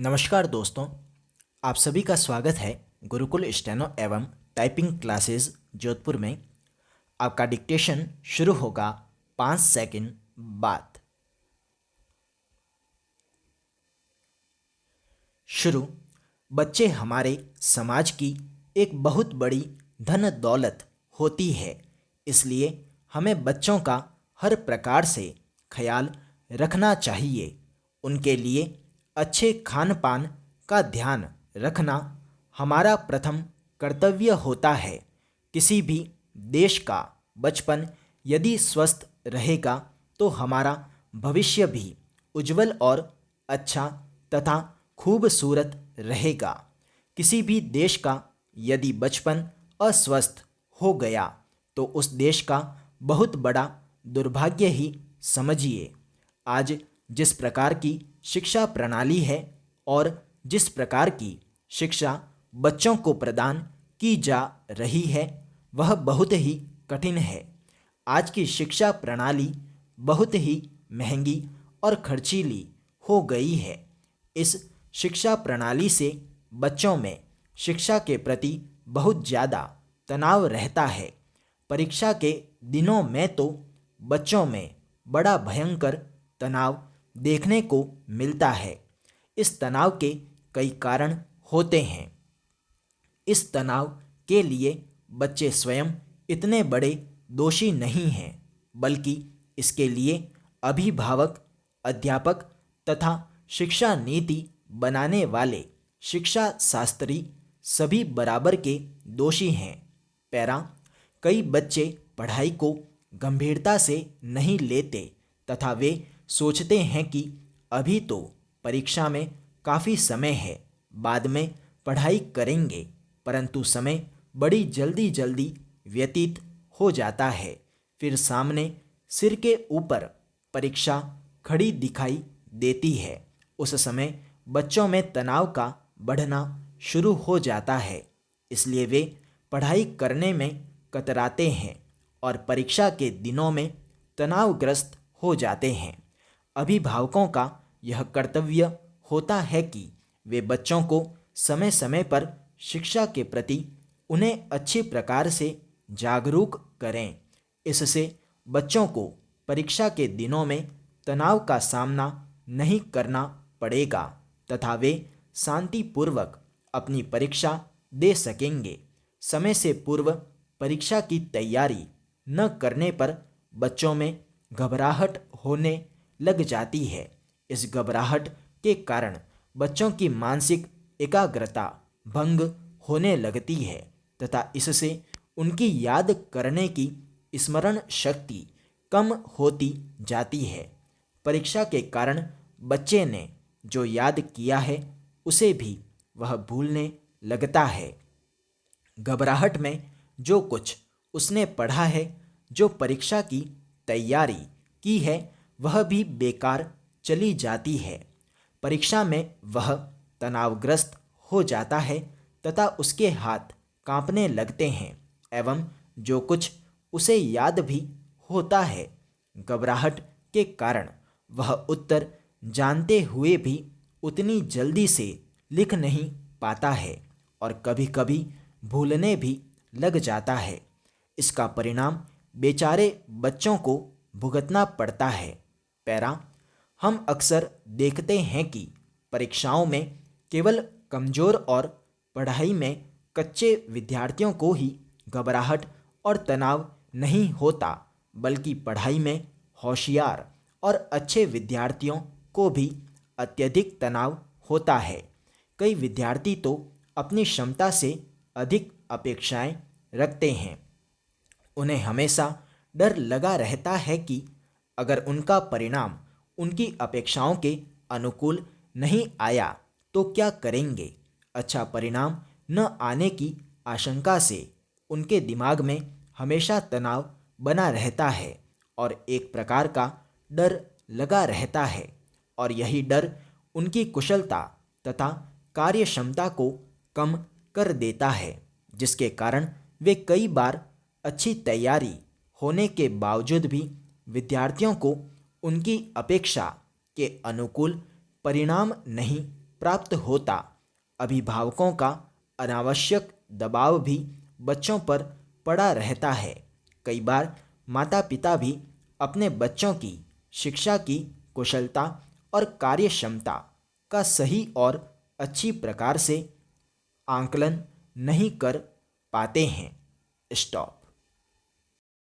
नमस्कार दोस्तों, आप सभी का स्वागत है गुरुकुल स्टेनो एवं टाइपिंग क्लासेस जोधपुर में। आपका डिक्टेशन शुरू होगा 5 सेकंड बाद। शुरू। बच्चे हमारे समाज की एक बहुत बड़ी धन दौलत होती है, इसलिए हमें बच्चों का हर प्रकार से ख्याल रखना चाहिए। उनके लिए अच्छे खान पान का ध्यान रखना हमारा प्रथम कर्तव्य होता है। किसी भी देश का बचपन यदि स्वस्थ रहेगा तो हमारा भविष्य भी उज्जवल और अच्छा तथा खूबसूरत रहेगा। किसी भी देश का यदि बचपन अस्वस्थ हो गया तो उस देश का बहुत बड़ा दुर्भाग्य ही समझिए। आज जिस प्रकार की शिक्षा प्रणाली है और जिस प्रकार की शिक्षा बच्चों को प्रदान की जा रही है वह बहुत ही कठिन है। आज की शिक्षा प्रणाली बहुत ही महंगी और खर्चीली हो गई है। इस शिक्षा प्रणाली से बच्चों में शिक्षा के प्रति बहुत ज़्यादा तनाव रहता है। परीक्षा के दिनों में तो बच्चों में बड़ा भयंकर तनाव देखने को मिलता है। इस तनाव के कई कारण होते हैं। इस तनाव के लिए बच्चे स्वयं इतने बड़े दोषी नहीं हैं, बल्कि इसके लिए अभिभावक, अध्यापक तथा शिक्षा नीति बनाने वाले शिक्षा शास्त्री सभी बराबर के दोषी हैं। पैरा कई बच्चे पढ़ाई को गंभीरता से नहीं लेते तथा वे सोचते हैं कि अभी तो परीक्षा में काफ़ी समय है, बाद में पढ़ाई करेंगे, परंतु समय बड़ी जल्दी जल्दी व्यतीत हो जाता है। फिर सामने सिर के ऊपर परीक्षा खड़ी दिखाई देती है। उस समय बच्चों में तनाव का बढ़ना शुरू हो जाता है, इसलिए वे पढ़ाई करने में कतराते हैं और परीक्षा के दिनों में तनावग्रस्त हो जाते हैं। अभिभावकों का यह कर्तव्य होता है कि वे बच्चों को समय समय पर शिक्षा के प्रति उन्हें अच्छी प्रकार से जागरूक करें। इससे बच्चों को परीक्षा के दिनों में तनाव का सामना नहीं करना पड़ेगा तथा वे शांतिपूर्वक अपनी परीक्षा दे सकेंगे। समय से पूर्व परीक्षा की तैयारी न करने पर बच्चों में घबराहट होने लग जाती है। इस घबराहट के कारण बच्चों की मानसिक एकाग्रता भंग होने लगती है तथा इससे उनकी याद करने की स्मरण शक्ति कम होती जाती है। परीक्षा के कारण बच्चे ने जो याद किया है उसे भी वह भूलने लगता है। घबराहट में जो कुछ उसने पढ़ा है, जो परीक्षा की तैयारी की है, वह भी बेकार चली जाती है। परीक्षा में वह तनावग्रस्त हो जाता है तथा उसके हाथ कांपने लगते हैं एवं जो कुछ उसे याद भी होता है, घबराहट के कारण वह उत्तर जानते हुए भी उतनी जल्दी से लिख नहीं पाता है और कभी कभी भूलने भी लग जाता है। इसका परिणाम बेचारे बच्चों को भुगतना पड़ता है। पैरा हम अक्सर देखते हैं कि परीक्षाओं में केवल कमज़ोर और पढ़ाई में कच्चे विद्यार्थियों को ही घबराहट और तनाव नहीं होता, बल्कि पढ़ाई में होशियार और अच्छे विद्यार्थियों को भी अत्यधिक तनाव होता है। कई विद्यार्थी तो अपनी क्षमता से अधिक अपेक्षाएं रखते हैं। उन्हें हमेशा डर लगा रहता है कि अगर उनका परिणाम उनकी अपेक्षाओं के अनुकूल नहीं आया तो क्या करेंगे। अच्छा परिणाम न आने की आशंका से उनके दिमाग में हमेशा तनाव बना रहता है और एक प्रकार का डर लगा रहता है और यही डर उनकी कुशलता तथा कार्य क्षमता को कम कर देता है, जिसके कारण वे कई बार अच्छी तैयारी होने के बावजूद भी विद्यार्थियों को उनकी अपेक्षा के अनुकूल परिणाम नहीं प्राप्त होता। अभिभावकों का अनावश्यक दबाव भी बच्चों पर पड़ा रहता है। कई बार माता पिता भी अपने बच्चों की शिक्षा की कुशलता और कार्य क्षमता का सही और अच्छी प्रकार से आकलन नहीं कर पाते हैं। स्टॉप।